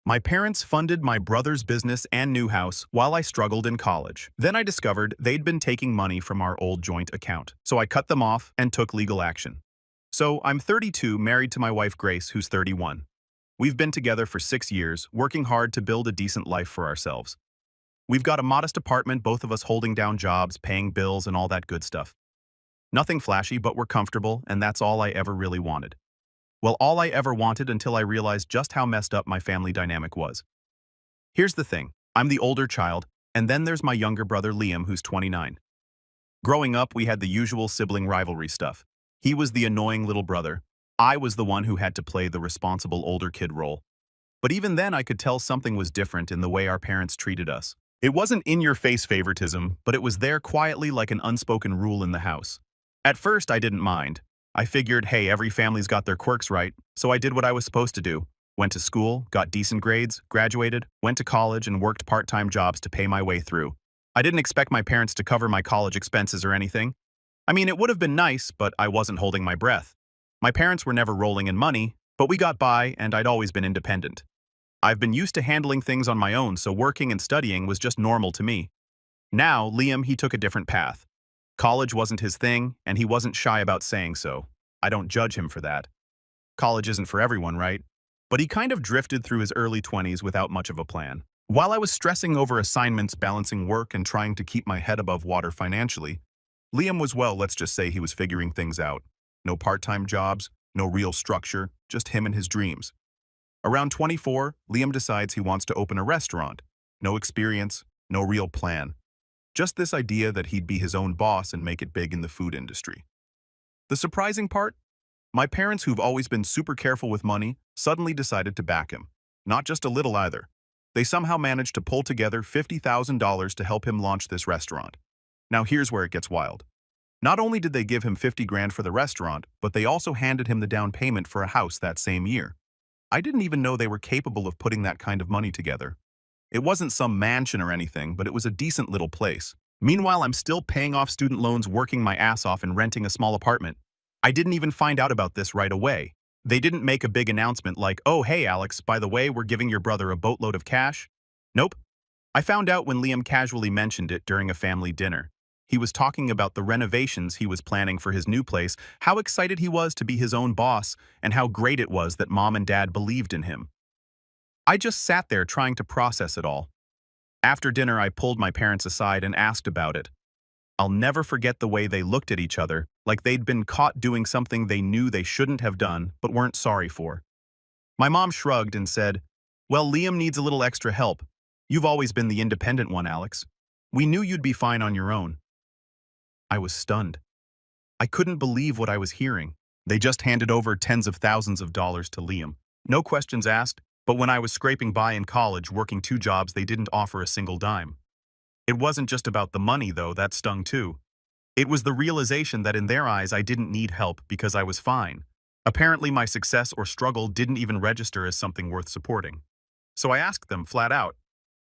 My parents funded my brother's business and new house while I struggled in college. Then I discovered they'd been taking money from our old joint account, so I cut them off and took legal action. So I'm 32, married to my wife Grace, who's 31. We've been together for 6 years, working hard to build a decent life for ourselves. We've got a modest apartment, both of us holding down jobs, paying bills, and all that good stuff. Nothing flashy, but we're comfortable, and that's all I ever really wanted. Well, all I ever wanted until I realized just how messed up my family dynamic was. Here's the thing, I'm the older child, and then there's my younger brother Liam, who's 29. Growing up, we had the usual sibling rivalry stuff. He was the annoying little brother. I was the one who had to play the responsible older kid role. But even then, I could tell something was different in the way our parents treated us. It wasn't in-your-face favoritism, but it was there quietly like an unspoken rule in the house. At first, I didn't mind. I figured, hey, every family's got their quirks, right? So I did what I was supposed to do. Went to school, got decent grades, graduated, went to college, and worked part-time jobs to pay my way through. I didn't expect my parents to cover my college expenses or anything. I mean, it would have been nice, but I wasn't holding my breath. My parents were never rolling in money, but we got by, and I'd always been independent. I've been used to handling things on my own, so working and studying was just normal to me. Now, Liam, he took a different path. College wasn't his thing, and he wasn't shy about saying so. I don't judge him for that. College isn't for everyone, right? But he kind of drifted through his early 20s without much of a plan. While I was stressing over assignments, balancing work, and trying to keep my head above water financially, Liam was, well, let's just say he was figuring things out. No part-time jobs, no real structure, just him and his dreams. Around 24, Liam decides he wants to open a restaurant. No experience, no real plan. Just this idea that he'd be his own boss and make it big in the food industry. The surprising part? My parents, who've always been super careful with money, suddenly decided to back him. Not just a little either. They somehow managed to pull together $50,000 to help him launch this restaurant. Now here's where it gets wild. Not only did they give him 50 grand for the restaurant, but they also handed him the down payment for a house that same year. I didn't even know they were capable of putting that kind of money together. It wasn't some mansion or anything, but it was a decent little place. Meanwhile, I'm still paying off student loans, working my ass off, and renting a small apartment. I didn't even find out about this right away. They didn't make a big announcement like, oh, hey, Alex, by the way, we're giving your brother a boatload of cash. Nope. I found out when Liam casually mentioned it during a family dinner. He was talking about the renovations he was planning for his new place, how excited he was to be his own boss, and how great it was that mom and dad believed in him. I just sat there trying to process it all. After dinner, I pulled my parents aside and asked about it. I'll never forget the way they looked at each other, like they'd been caught doing something they knew they shouldn't have done, but weren't sorry for. My mom shrugged and said, well, Liam needs a little extra help. You've always been the independent one, Alex. We knew you'd be fine on your own. I was stunned. I couldn't believe what I was hearing. They just handed over tens of thousands of dollars to Liam. No questions asked, but when I was scraping by in college, working 2 jobs, they didn't offer a single dime. It wasn't just about the money, though, that stung too. It was the realization that in their eyes I didn't need help because I was fine. Apparently my success or struggle didn't even register as something worth supporting. So I asked them flat out,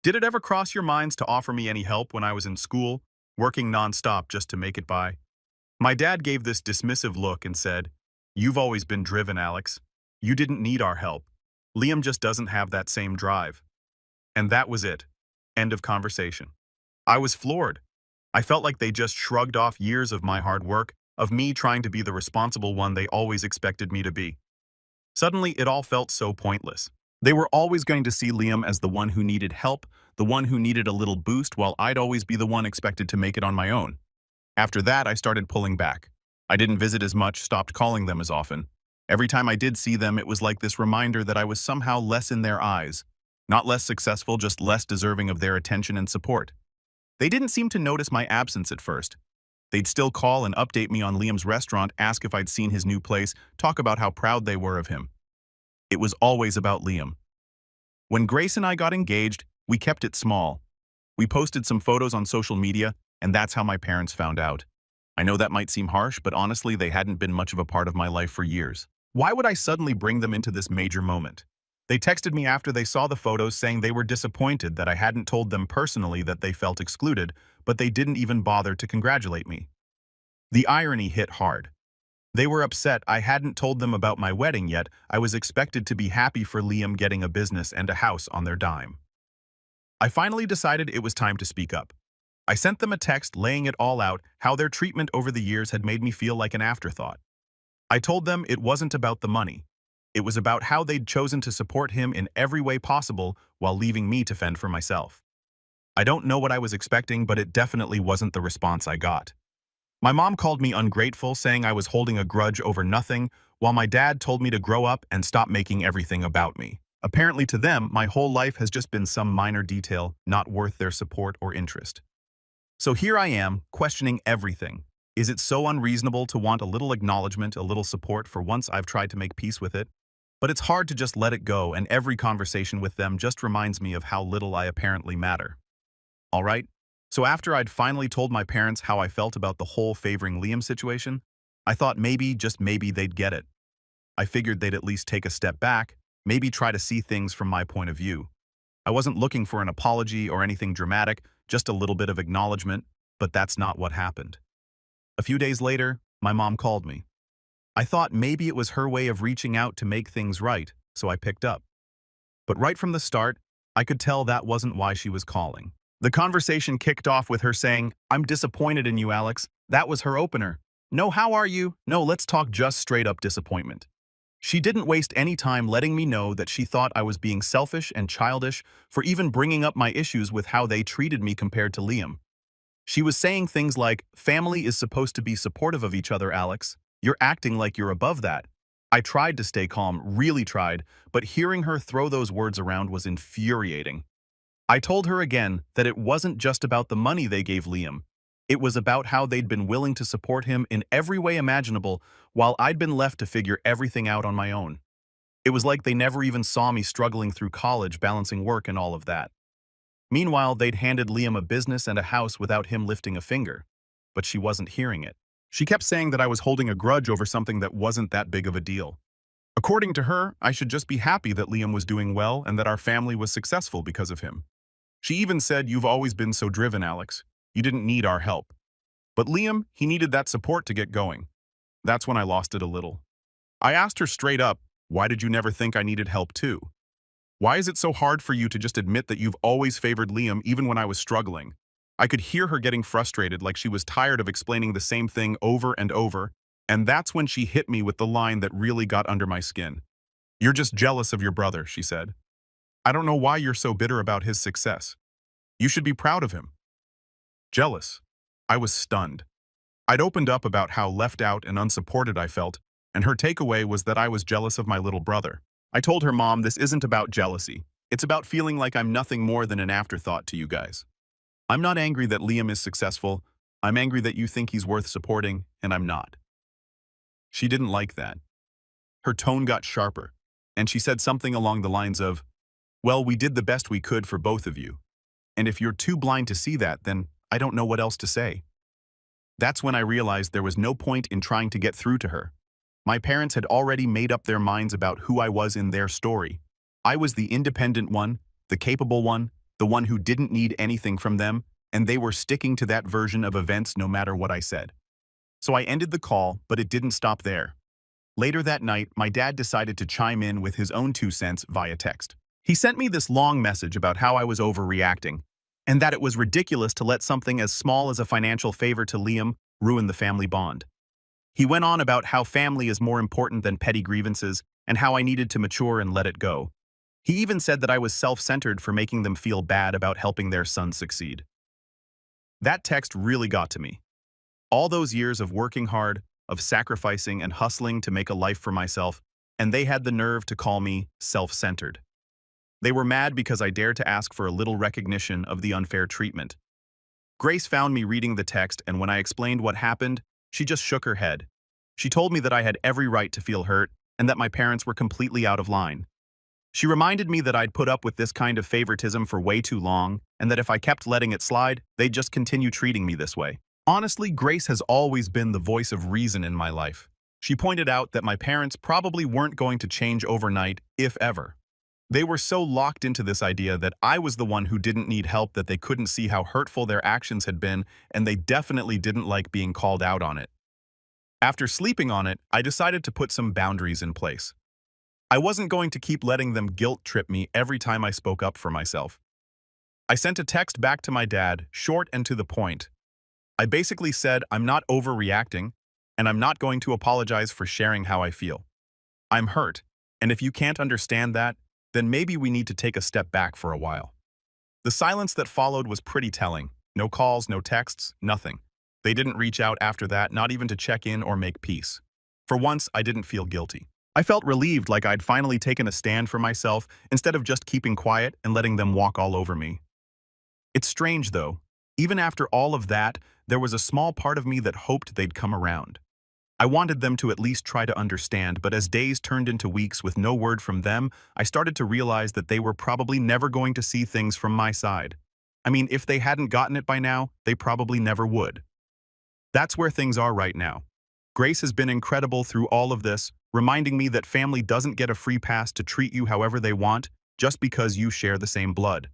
did it ever cross your minds to offer me any help when I was in school, working nonstop just to make it by? My dad gave this dismissive look and said, you've always been driven, Alex. You didn't need our help. Liam just doesn't have that same drive. And that was it. End of conversation. I was floored. I felt like they just shrugged off years of my hard work, of me trying to be the responsible one they always expected me to be. Suddenly, it all felt so pointless. They were always going to see Liam as the one who needed help, the one who needed a little boost, while I'd always be the one expected to make it on my own. After that, I started pulling back. I didn't visit as much, stopped calling them as often. Every time I did see them, it was like this reminder that I was somehow less in their eyes. Not less successful, just less deserving of their attention and support. They didn't seem to notice my absence at first. They'd still call and update me on Liam's restaurant, ask if I'd seen his new place, talk about how proud they were of him. It was always about Liam. When Grace and I got engaged, we kept it small. We posted some photos on social media, and that's how my parents found out. I know that might seem harsh, but honestly, they hadn't been much of a part of my life for years. Why would I suddenly bring them into this major moment? They texted me after they saw the photos saying they were disappointed that I hadn't told them personally that they felt excluded, but they didn't even bother to congratulate me. The irony hit hard. They were upset I hadn't told them about my wedding yet. I was expected to be happy for Liam getting a business and a house on their dime. I finally decided it was time to speak up. I sent them a text laying it all out, how their treatment over the years had made me feel like an afterthought. I told them it wasn't about the money. It was about how they'd chosen to support him in every way possible while leaving me to fend for myself. I don't know what I was expecting, but it definitely wasn't the response I got. My mom called me ungrateful, saying I was holding a grudge over nothing, while my dad told me to grow up and stop making everything about me. Apparently to them, my whole life has just been some minor detail not worth their support or interest. So here I am, questioning everything. Is it so unreasonable to want a little acknowledgement, a little support for once I've tried to make peace with it? But it's hard to just let it go, and every conversation with them just reminds me of how little I apparently matter. All right? So after I'd finally told my parents how I felt about the whole favoring Liam situation, I thought maybe, just maybe, they'd get it. I figured they'd at least take a step back, maybe try to see things from my point of view. I wasn't looking for an apology or anything dramatic, just a little bit of acknowledgement, but that's not what happened. A few days later, my mom called me. I thought maybe it was her way of reaching out to make things right, so I picked up. But right from the start, I could tell that wasn't why she was calling. The conversation kicked off with her saying, "I'm disappointed in you, Alex." That was her opener. No, how are you? No, let's talk just straight up disappointment. She didn't waste any time letting me know that she thought I was being selfish and childish for even bringing up my issues with how they treated me compared to Liam. She was saying things like, "Family is supposed to be supportive of each other, Alex. You're acting like you're above that." I tried to stay calm, really tried, but hearing her throw those words around was infuriating. I told her again that it wasn't just about the money they gave Liam. It was about how they'd been willing to support him in every way imaginable while I'd been left to figure everything out on my own. It was like they never even saw me struggling through college, balancing work and all of that. Meanwhile, they'd handed Liam a business and a house without him lifting a finger. But she wasn't hearing it. She kept saying that I was holding a grudge over something that wasn't that big of a deal. According to her, I should just be happy that Liam was doing well and that our family was successful because of him. She even said, "You've always been so driven, Alex. You didn't need our help." But Liam, he needed that support to get going. That's when I lost it a little. I asked her straight up, "Why did you never think I needed help too? Why is it so hard for you to just admit that you've always favored Liam even when I was struggling?" I could hear her getting frustrated, like she was tired of explaining the same thing over and over, and that's when she hit me with the line that really got under my skin. "You're just jealous of your brother," she said. "I don't know why you're so bitter about his success. You should be proud of him." Jealous. I was stunned. I'd opened up about how left out and unsupported I felt, and her takeaway was that I was jealous of my little brother. I told her, "Mom, this isn't about jealousy. It's about feeling like I'm nothing more than an afterthought to you guys. I'm not angry that Liam is successful. I'm angry that you think he's worth supporting, and I'm not." She didn't like that. Her tone got sharper, and she said something along the lines of, "Well, we did the best we could for both of you. And if you're too blind to see that, then I don't know what else to say." That's when I realized there was no point in trying to get through to her. My parents had already made up their minds about who I was in their story. I was the independent one, the capable one, the one who didn't need anything from them, and they were sticking to that version of events no matter what I said. So I ended the call, but it didn't stop there. Later that night, my dad decided to chime in with his own 2 cents via text. He sent me this long message about how I was overreacting, and that it was ridiculous to let something as small as a financial favor to Liam ruin the family bond. He went on about how family is more important than petty grievances and how I needed to mature and let it go. He even said that I was self-centered for making them feel bad about helping their son succeed. That text really got to me. All those years of working hard, of sacrificing and hustling to make a life for myself, and they had the nerve to call me self-centered. They were mad because I dared to ask for a little recognition of the unfair treatment. Grace found me reading the text, and when I explained what happened, she just shook her head. She told me that I had every right to feel hurt and that my parents were completely out of line. She reminded me that I'd put up with this kind of favoritism for way too long, and that if I kept letting it slide, they'd just continue treating me this way. Honestly, Grace has always been the voice of reason in my life. She pointed out that my parents probably weren't going to change overnight, if ever. They were so locked into this idea that I was the one who didn't need help that they couldn't see how hurtful their actions had been, and they definitely didn't like being called out on it. After sleeping on it, I decided to put some boundaries in place. I wasn't going to keep letting them guilt trip me every time I spoke up for myself. I sent a text back to my dad, short and to the point. I basically said I'm not overreacting, and I'm not going to apologize for sharing how I feel. I'm hurt, and if you can't understand that, then maybe we need to take a step back for a while. The silence that followed was pretty telling. No calls, no texts, nothing. They didn't reach out after that, not even to check in or make peace. For once, I didn't feel guilty. I felt relieved, like I'd finally taken a stand for myself instead of just keeping quiet and letting them walk all over me. It's strange, though. Even after all of that, there was a small part of me that hoped they'd come around. I wanted them to at least try to understand, but as days turned into weeks with no word from them, I started to realize that they were probably never going to see things from my side. I mean, if they hadn't gotten it by now, they probably never would. That's where things are right now. Grace has been incredible through all of this, reminding me that family doesn't get a free pass to treat you however they want just because you share the same blood.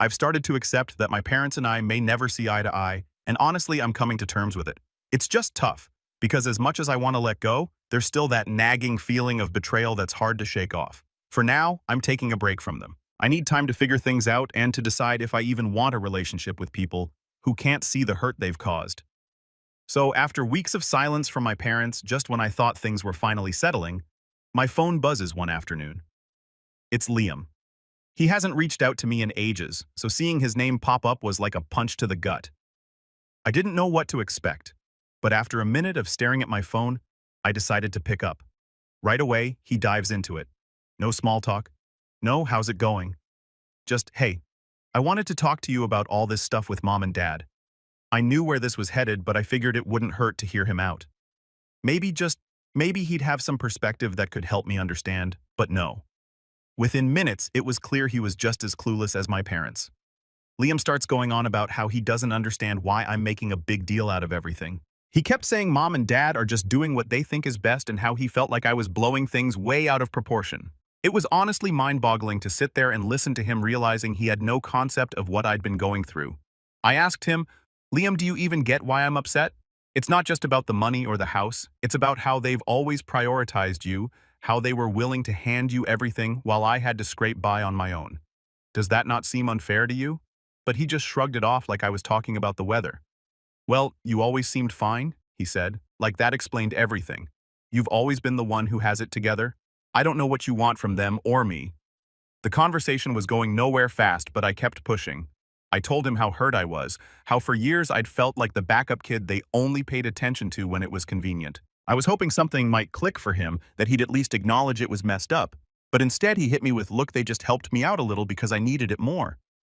I've started to accept that my parents and I may never see eye to eye, and honestly, I'm coming to terms with it. It's just tough, because as much as I want to let go, there's still that nagging feeling of betrayal that's hard to shake off. For now, I'm taking a break from them. I need time to figure things out and to decide if I even want a relationship with people who can't see the hurt they've caused. So after weeks of silence from my parents, just when I thought things were finally settling, my phone buzzes one afternoon. It's Liam. He hasn't reached out to me in ages, so seeing his name pop up was like a punch to the gut. I didn't know what to expect, but after a minute of staring at my phone, I decided to pick up. Right away, he dives into it. No small talk. No, how's it going? Just, hey, I wanted to talk to you about all this stuff with Mom and Dad. I knew where this was headed, but I figured it wouldn't hurt to hear him out. Maybe he'd have some perspective that could help me understand, but no. Within minutes, it was clear he was just as clueless as my parents. Liam starts going on about how he doesn't understand why I'm making a big deal out of everything. He kept saying Mom and Dad are just doing what they think is best and how he felt like I was blowing things way out of proportion. It was honestly mind-boggling to sit there and listen to him realizing he had no concept of what I'd been going through. I asked him, Liam, do you even get why I'm upset? It's not just about the money or the house. It's about how they've always prioritized you, how they were willing to hand you everything while I had to scrape by on my own. Does that not seem unfair to you? But he just shrugged it off like I was talking about the weather. Well, you always seemed fine, he said, like that explained everything. You've always been the one who has it together. I don't know what you want from them or me. The conversation was going nowhere fast, but I kept pushing. I told him how hurt I was, how for years I'd felt like the backup kid they only paid attention to when it was convenient. I was hoping something might click for him, that he'd at least acknowledge it was messed up, but instead he hit me with, look, they just helped me out a little because I needed it more.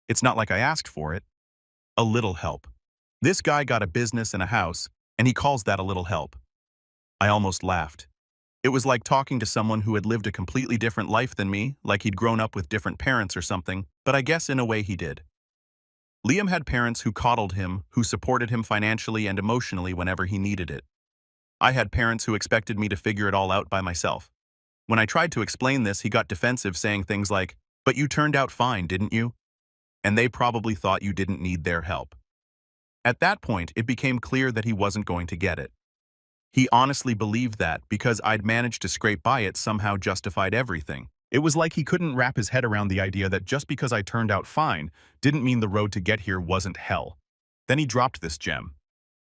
It's not like I asked for it. A little help. This guy got a business and a house, and he calls that a little help. I almost laughed. It was like talking to someone who had lived a completely different life than me, like he'd grown up with different parents or something, but I guess in a way he did. Liam had parents who coddled him, who supported him financially and emotionally whenever he needed it. I had parents who expected me to figure it all out by myself. When I tried to explain this, he got defensive, saying things like, but you turned out fine, didn't you? And they probably thought you didn't need their help. At that point, it became clear that he wasn't going to get it. He honestly believed that, because I'd managed to scrape by it, somehow justified everything. It was like he couldn't wrap his head around the idea that just because I turned out fine didn't mean the road to get here wasn't hell. Then he dropped this gem.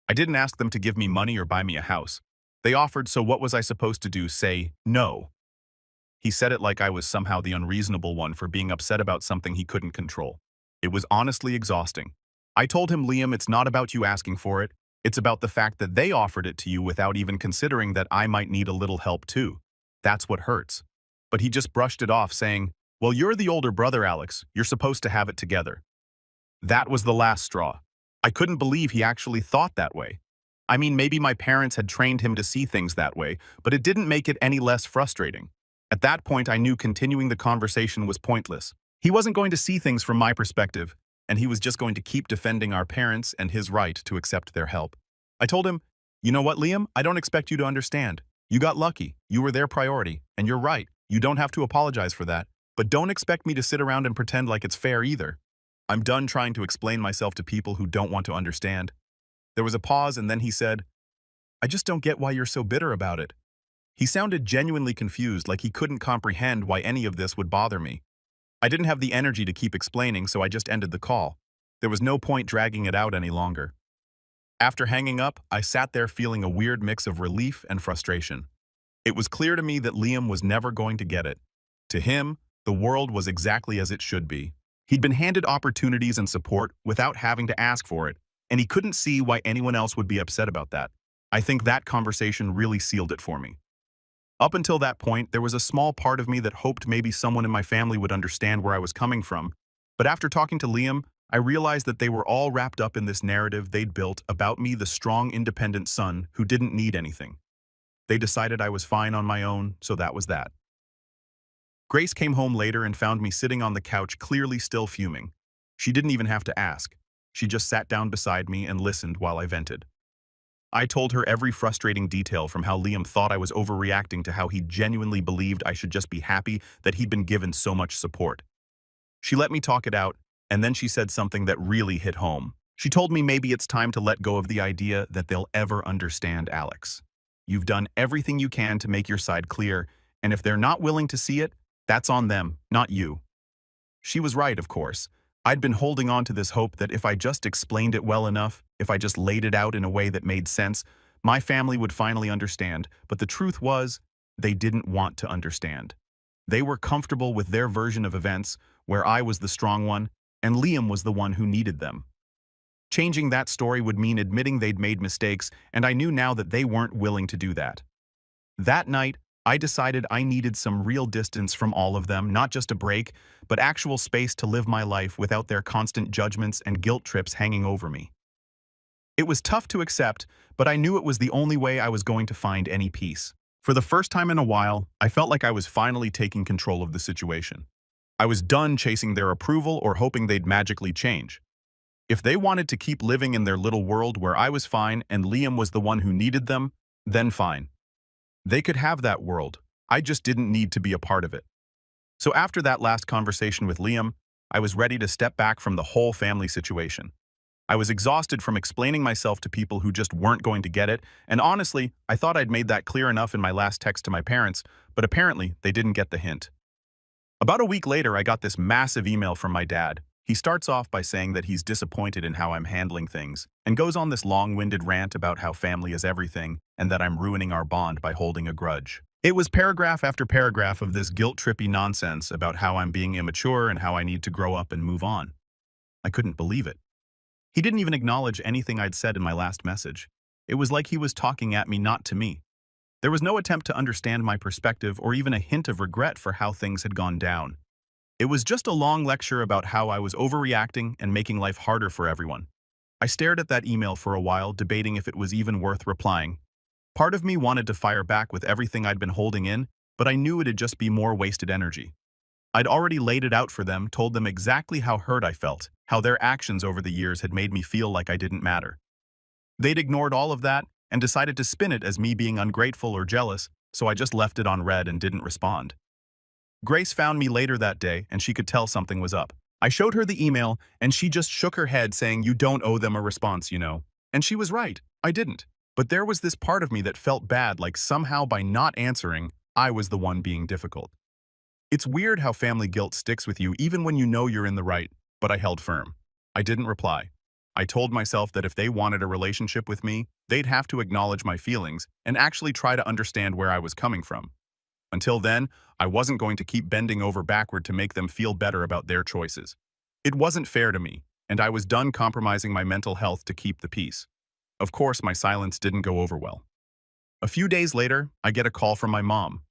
I didn't ask them to give me money or buy me a house. They offered, so what was I supposed to do? Say no? He said it like I was somehow the unreasonable one for being upset about something he couldn't control. It was honestly exhausting. I told him, Liam, it's not about you asking for it. It's about the fact that they offered it to you without even considering that I might need a little help too. That's what hurts. But he just brushed it off, saying, well, you're the older brother, Alex. You're supposed to have it together. That was the last straw. I couldn't believe he actually thought that way. I mean, maybe my parents had trained him to see things that way, but it didn't make it any less frustrating. At that point, I knew continuing the conversation was pointless. He wasn't going to see things from my perspective, and he was just going to keep defending our parents and his right to accept their help. I told him, you know what, Liam? I don't expect you to understand. You got lucky. You were their priority, and you're right. You don't have to apologize for that, but don't expect me to sit around and pretend like it's fair either. I'm done trying to explain myself to people who don't want to understand. There was a pause, and then he said, I just don't get why you're so bitter about it." He sounded genuinely confused, like he couldn't comprehend why any of this would bother me. I didn't have the energy to keep explaining, so I just ended the call. There was no point dragging it out any longer. After hanging up, I sat there feeling a weird mix of relief and frustration. It was clear to me that Liam was never going to get it. To him, the world was exactly as it should be. He'd been handed opportunities and support without having to ask for it, and he couldn't see why anyone else would be upset about that. I think that conversation really sealed it for me. Up until that point, there was a small part of me that hoped maybe someone in my family would understand where I was coming from, but after talking to Liam, I realized that they were all wrapped up in this narrative they'd built about me, the strong, independent son who didn't need anything. They decided I was fine on my own, so that was that. Grace came home later and found me sitting on the couch, clearly still fuming. She didn't even have to ask. She just sat down beside me and listened while I vented. I told her every frustrating detail, from how Liam thought I was overreacting to how he genuinely believed I should just be happy that he'd been given so much support. She let me talk it out, and then she said something that really hit home. She told me maybe it's time to let go of the idea that they'll ever understand Alex. You've done everything you can to make your side clear, and if they're not willing to see it, that's on them, not you. She was right, of course. I'd been holding on to this hope that if I just explained it well enough, if I just laid it out in a way that made sense, my family would finally understand. But the truth was, they didn't want to understand. They were comfortable with their version of events, where I was the strong one, and Liam was the one who needed them. Changing that story would mean admitting they'd made mistakes, and I knew now that they weren't willing to do that. That night, I decided I needed some real distance from all of them, not just a break, but actual space to live my life without their constant judgments and guilt trips hanging over me. It was tough to accept, but I knew it was the only way I was going to find any peace. For the first time in a while, I felt like I was finally taking control of the situation. I was done chasing their approval or hoping they'd magically change. If they wanted to keep living in their little world where I was fine and Liam was the one who needed them, then fine. They could have that world. I just didn't need to be a part of it. So after that last conversation with Liam, I was ready to step back from the whole family situation. I was exhausted from explaining myself to people who just weren't going to get it, and honestly, I thought I'd made that clear enough in my last text to my parents, but apparently they didn't get the hint. About a week later, I got this massive email from my dad. He starts off by saying that he's disappointed in how I'm handling things, and goes on this long-winded rant about how family is everything and that I'm ruining our bond by holding a grudge. It was paragraph after paragraph of this guilt-trippy nonsense about how I'm being immature and how I need to grow up and move on. I couldn't believe it. He didn't even acknowledge anything I'd said in my last message. It was like he was talking at me, not to me. There was no attempt to understand my perspective or even a hint of regret for how things had gone down. It was just a long lecture about how I was overreacting and making life harder for everyone. I stared at that email for a while, debating if it was even worth replying. Part of me wanted to fire back with everything I'd been holding in, but I knew it'd just be more wasted energy. I'd already laid it out for them, told them exactly how hurt I felt, how their actions over the years had made me feel like I didn't matter. They'd ignored all of that and decided to spin it as me being ungrateful or jealous, so I just left it on read and didn't respond. Grace found me later that day, and she could tell something was up. I showed her the email, and she just shook her head, saying, "You don't owe them a response, you know." And she was right. I didn't. But there was this part of me that felt bad, like somehow by not answering, I was the one being difficult. It's weird how family guilt sticks with you even when you know you're in the right, but I held firm. I didn't reply. I told myself that if they wanted a relationship with me, they'd have to acknowledge my feelings and actually try to understand where I was coming from. Until then, I wasn't going to keep bending over backward to make them feel better about their choices. It wasn't fair to me, and I was done compromising my mental health to keep the peace. Of course, my silence didn't go over well. A few days later, I get a call from my mom.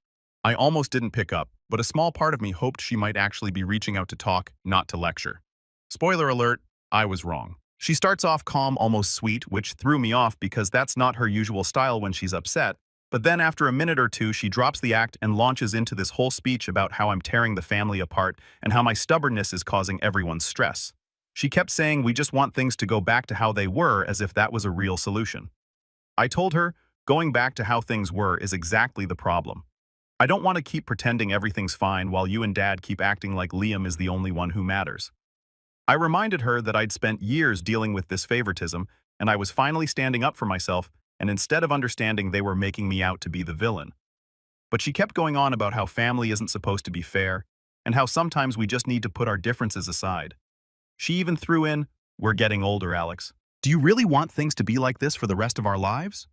I almost didn't pick up, but a small part of me hoped she might actually be reaching out to talk, not to lecture. Spoiler alert, I was wrong. She starts off calm, almost sweet, which threw me off because that's not her usual style when she's upset. But then after a minute or two, she drops the act and launches into this whole speech about how I'm tearing the family apart and how my stubbornness is causing everyone's stress. She kept saying we just want things to go back to how they were, as if that was a real solution. I told her, going back to how things were is exactly the problem. I don't want to keep pretending everything's fine while you and Dad keep acting like Liam is the only one who matters. I reminded her that I'd spent years dealing with this favoritism, and I was finally standing up for myself, and instead of understanding, they were making me out to be the villain. But she kept going on about how family isn't supposed to be fair, and how sometimes we just need to put our differences aside. She even threw in, "We're getting older, Alex. Do you really want things to be like this for the rest of our lives?"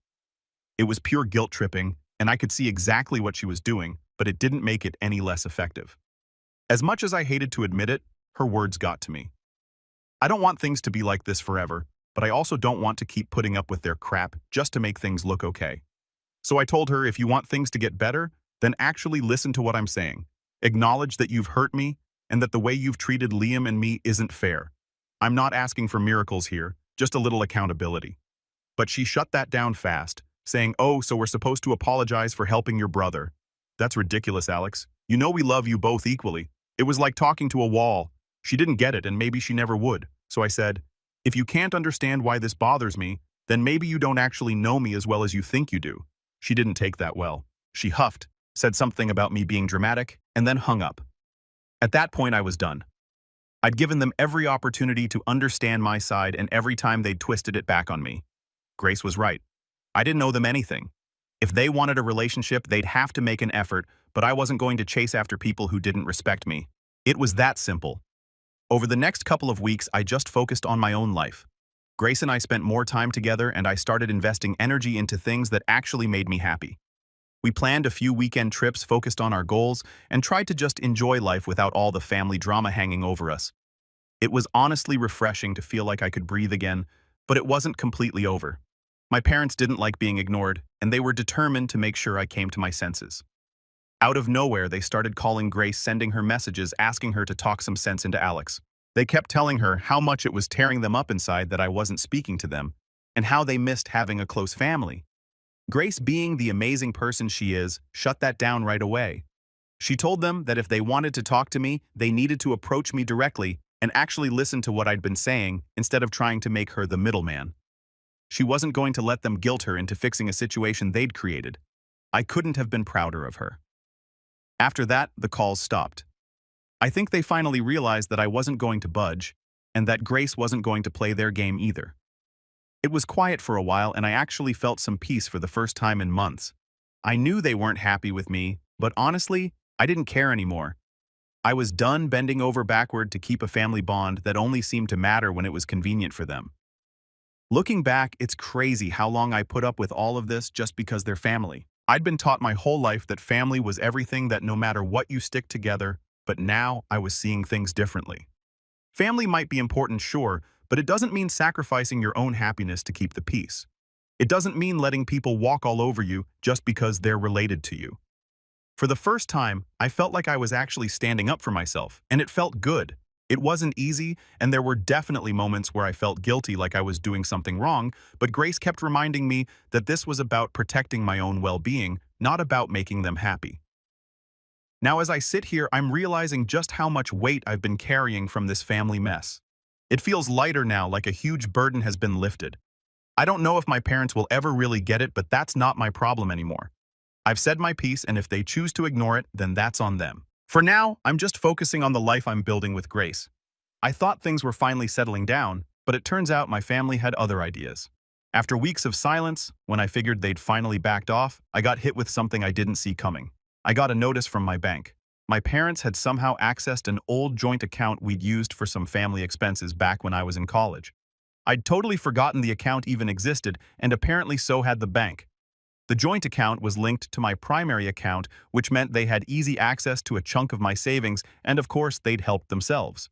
It was pure guilt tripping, and I could see exactly what she was doing, but it didn't make it any less effective. As much as I hated to admit it, her words got to me. I don't want things to be like this forever, but I also don't want to keep putting up with their crap just to make things look okay. So I told her, if you want things to get better, then actually listen to what I'm saying. Acknowledge that you've hurt me and that the way you've treated Liam and me isn't fair. I'm not asking for miracles here, just a little accountability. But she shut that down fast, saying, "Oh, so we're supposed to apologize for helping your brother." That's ridiculous, Alex. You know we love you both equally. It was like talking to a wall. She didn't get it, and maybe she never would. So I said, "If you can't understand why this bothers me, then maybe you don't actually know me as well as you think you do." She didn't take that well. She huffed, said something about me being dramatic, and then hung up. At that point, I was done. I'd given them every opportunity to understand my side, and every time they'd twisted it back on me. Grace was right. I didn't owe them anything. If they wanted a relationship, they'd have to make an effort, but I wasn't going to chase after people who didn't respect me. It was that simple. Over the next couple of weeks, I just focused on my own life. Grace and I spent more time together, and I started investing energy into things that actually made me happy. We planned a few weekend trips focused on our goals and tried to just enjoy life without all the family drama hanging over us. It was honestly refreshing to feel like I could breathe again, but it wasn't completely over. My parents didn't like being ignored, and they were determined to make sure I came to my senses. Out of nowhere, they started calling Grace, sending her messages asking her to talk some sense into Alex. They kept telling her how much it was tearing them up inside that I wasn't speaking to them, and how they missed having a close family. Grace, being the amazing person she is, shut that down right away. She told them that if they wanted to talk to me, they needed to approach me directly and actually listen to what I'd been saying instead of trying to make her the middleman. She wasn't going to let them guilt her into fixing a situation they'd created. I couldn't have been prouder of her. After that, the calls stopped. I think they finally realized that I wasn't going to budge, and that Grace wasn't going to play their game either. It was quiet for a while, and I actually felt some peace for the first time in months. I knew they weren't happy with me, but honestly, I didn't care anymore. I was done bending over backward to keep a family bond that only seemed to matter when it was convenient for them. Looking back, it's crazy how long I put up with all of this just because they're family. I'd been taught my whole life that family was everything, that no matter what you stick together, but now I was seeing things differently. Family might be important, sure, but it doesn't mean sacrificing your own happiness to keep the peace. It doesn't mean letting people walk all over you just because they're related to you. For the first time, I felt like I was actually standing up for myself, and it felt good. It wasn't easy, and there were definitely moments where I felt guilty, like I was doing something wrong, but Grace kept reminding me that this was about protecting my own well-being, not about making them happy. Now, as I sit here, I'm realizing just how much weight I've been carrying from this family mess. It feels lighter now, like a huge burden has been lifted. I don't know if my parents will ever really get it, but that's not my problem anymore. I've said my piece, and if they choose to ignore it, then that's on them. For now, I'm just focusing on the life I'm building with Grace. I thought things were finally settling down, but it turns out my family had other ideas. After weeks of silence, when I figured they'd finally backed off, I got hit with something I didn't see coming. I got a notice from my bank. My parents had somehow accessed an old joint account we'd used for some family expenses back when I was in college. I'd totally forgotten the account even existed, and apparently so had the bank. The joint account was linked to my primary account, which meant they had easy access to a chunk of my savings, and of course they'd helped themselves.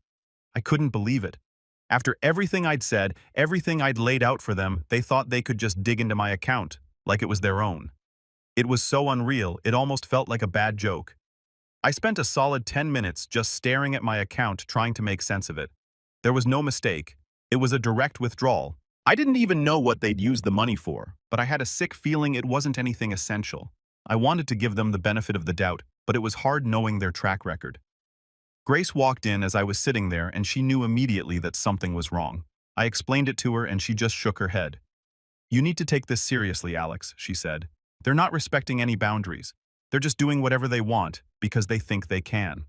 I couldn't believe it. After everything I'd said, everything I'd laid out for them, they thought they could just dig into my account, like it was their own. It was so unreal, it almost felt like a bad joke. I spent a solid 10 minutes just staring at my account, trying to make sense of it. There was no mistake. It was a direct withdrawal. I didn't even know what they'd used the money for, but I had a sick feeling it wasn't anything essential. I wanted to give them the benefit of the doubt, but it was hard knowing their track record. Grace walked in as I was sitting there, and she knew immediately that something was wrong. I explained it to her, and she just shook her head. "You need to take this seriously, Alex," she said. "They're not respecting any boundaries. They're just doing whatever they want because they think they can."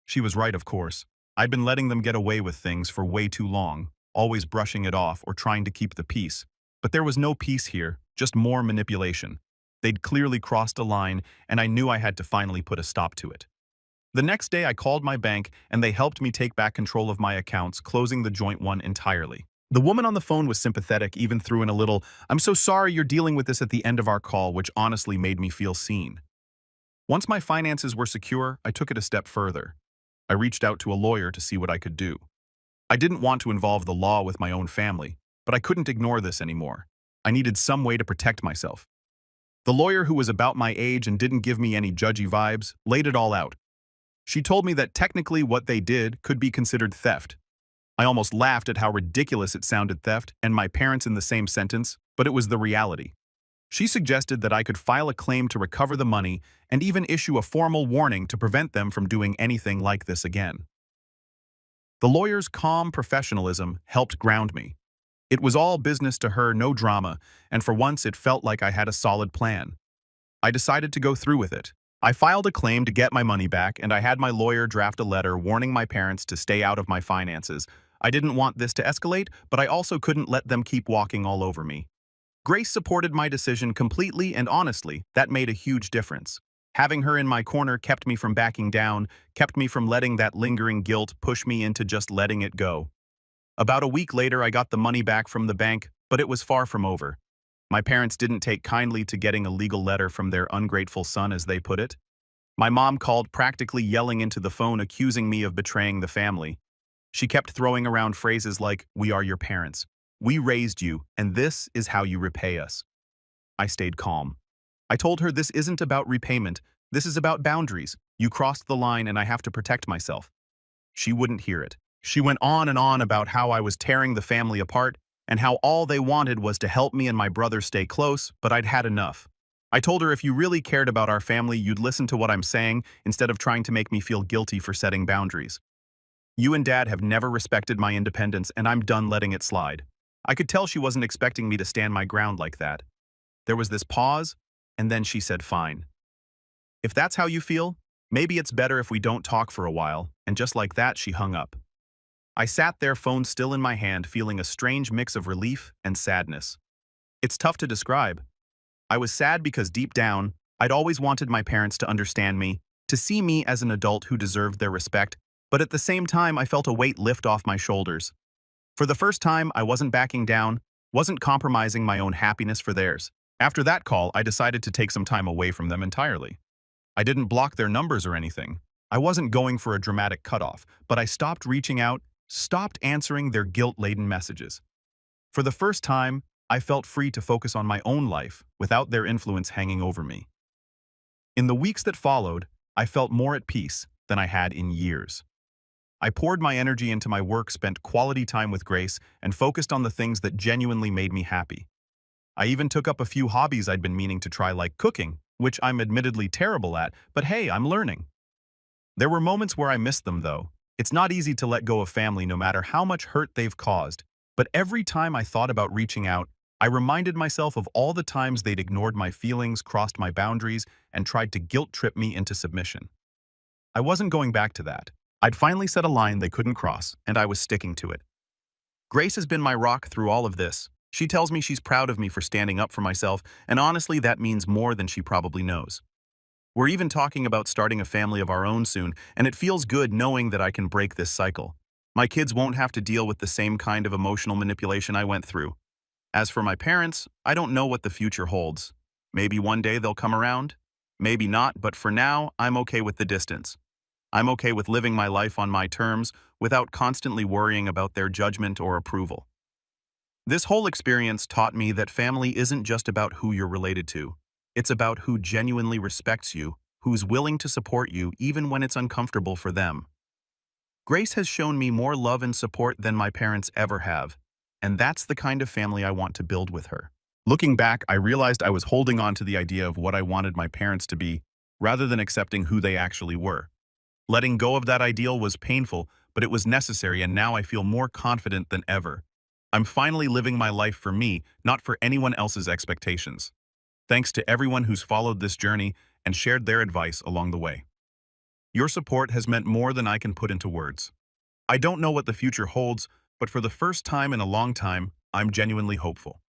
She was right, of course. I'd been letting them get away with things for way too long, always brushing it off or trying to keep the peace. But there was no peace here, just more manipulation. They'd clearly crossed a line, and I knew I had to finally put a stop to it. The next day, I called my bank, and they helped me take back control of my accounts, closing the joint one entirely. The woman on the phone was sympathetic, even threw in a little, "I'm so sorry you're dealing with this," at the end of our call, which honestly made me feel seen. Once my finances were secure, I took it a step further. I reached out to a lawyer to see what I could do. I didn't want to involve the law with my own family, but I couldn't ignore this anymore. I needed some way to protect myself. The lawyer, who was about my age and didn't give me any judgy vibes, laid it all out. She told me that technically what they did could be considered theft. I almost laughed at how ridiculous it sounded, theft and my parents in the same sentence, but it was the reality. She suggested that I could file a claim to recover the money and even issue a formal warning to prevent them from doing anything like this again. The lawyer's calm professionalism helped ground me. It was all business to her, no drama, and for once it felt like I had a solid plan. I decided to go through with it. I filed a claim to get my money back, and I had my lawyer draft a letter warning my parents to stay out of my finances. I didn't want this to escalate, but I also couldn't let them keep walking all over me. Grace supported my decision completely, and honestly, that made a huge difference. Having her in my corner kept me from backing down, kept me from letting that lingering guilt push me into just letting it go. About a week later, I got the money back from the bank, but it was far from over. My parents didn't take kindly to getting a legal letter from their ungrateful son, as they put it. My mom called, practically yelling into the phone, accusing me of betraying the family. She kept throwing around phrases like, "We are your parents. We raised you, and this is how you repay us." I stayed calm. I told her, this isn't about repayment. This is about boundaries. You crossed the line and I have to protect myself. She wouldn't hear it. She went on and on about how I was tearing the family apart and how all they wanted was to help me and my brother stay close, but I'd had enough. I told her, if you really cared about our family, you'd listen to what I'm saying instead of trying to make me feel guilty for setting boundaries. You and Dad have never respected my independence, and I'm done letting it slide. I could tell she wasn't expecting me to stand my ground like that. There was this pause, and then she said, "Fine. If that's how you feel, maybe it's better if we don't talk for a while," and just like that, she hung up. I sat there, phone still in my hand, feeling a strange mix of relief and sadness. It's tough to describe. I was sad because deep down, I'd always wanted my parents to understand me, to see me as an adult who deserved their respect, but at the same time, I felt a weight lift off my shoulders. For the first time, I wasn't backing down, wasn't compromising my own happiness for theirs. After that call, I decided to take some time away from them entirely. I didn't block their numbers or anything. I wasn't going for a dramatic cutoff, but I stopped reaching out, stopped answering their guilt-laden messages. For the first time, I felt free to focus on my own life without their influence hanging over me. In the weeks that followed, I felt more at peace than I had in years. I poured my energy into my work, spent quality time with Grace, and focused on the things that genuinely made me happy. I even took up a few hobbies I'd been meaning to try, like cooking, which I'm admittedly terrible at, but hey, I'm learning. There were moments where I missed them, though. It's not easy to let go of family no matter how much hurt they've caused, but every time I thought about reaching out, I reminded myself of all the times they'd ignored my feelings, crossed my boundaries, and tried to guilt-trip me into submission. I wasn't going back to that. I'd finally set a line they couldn't cross, and I was sticking to it. Grace has been my rock through all of this. She tells me she's proud of me for standing up for myself, and honestly, that means more than she probably knows. We're even talking about starting a family of our own soon, and it feels good knowing that I can break this cycle. My kids won't have to deal with the same kind of emotional manipulation I went through. As for my parents, I don't know what the future holds. Maybe one day they'll come around. Maybe not, but for now, I'm okay with the distance. I'm okay with living my life on my terms without constantly worrying about their judgment or approval. This whole experience taught me that family isn't just about who you're related to. It's about who genuinely respects you, who's willing to support you even when it's uncomfortable for them. Grace has shown me more love and support than my parents ever have, and that's the kind of family I want to build with her. Looking back, I realized I was holding on to the idea of what I wanted my parents to be, rather than accepting who they actually were. Letting go of that ideal was painful, but it was necessary, and now I feel more confident than ever. I'm finally living my life for me, not for anyone else's expectations. Thanks to everyone who's followed this journey and shared their advice along the way. Your support has meant more than I can put into words. I don't know what the future holds, but for the first time in a long time, I'm genuinely hopeful.